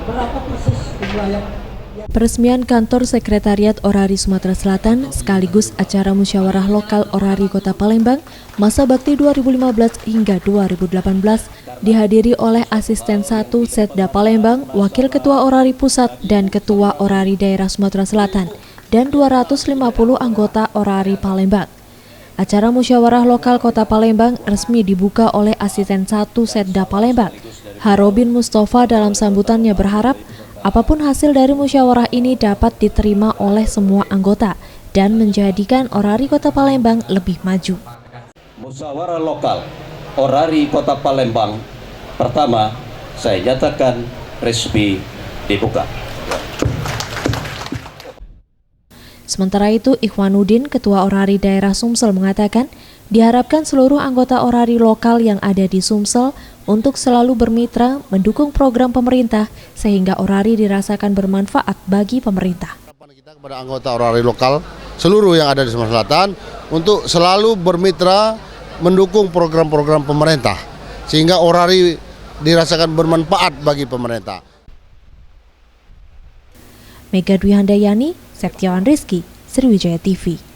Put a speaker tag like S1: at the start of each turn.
S1: berapa persis jumlah yang
S2: Peresmian kantor Sekretariat Orari Sumatera Selatan sekaligus acara musyawarah lokal Orari Kota Palembang masa bakti 2015 hingga 2018 dihadiri oleh Asisten 1 Setda Palembang, Wakil Ketua Orari Pusat dan Ketua Orari Daerah Sumatera Selatan dan 250 anggota Orari Palembang. Acara musyawarah lokal Kota Palembang resmi dibuka oleh Asisten 1 Setda Palembang. Harobin Mustafa dalam sambutannya berharap apapun hasil dari musyawarah ini dapat diterima oleh semua anggota dan menjadikan Orari Kota Palembang lebih maju.
S3: Musyawarah lokal Orari Kota Palembang pertama saya nyatakan resmi dibuka.
S2: Sementara itu, Ikhwanuddin, Ketua Orari Daerah Sumsel mengatakan diharapkan seluruh anggota Orari lokal yang ada di Sumsel untuk selalu bermitra mendukung program pemerintah sehingga Orari dirasakan bermanfaat bagi pemerintah.
S4: Harapan kita kepada anggota Orari lokal seluruh yang ada di Sumatera Selatan untuk selalu bermitra mendukung program-program pemerintah sehingga Orari dirasakan bermanfaat bagi pemerintah.
S2: Mega Dwi Handayani, Septiawan Rizky, Sriwijaya TV.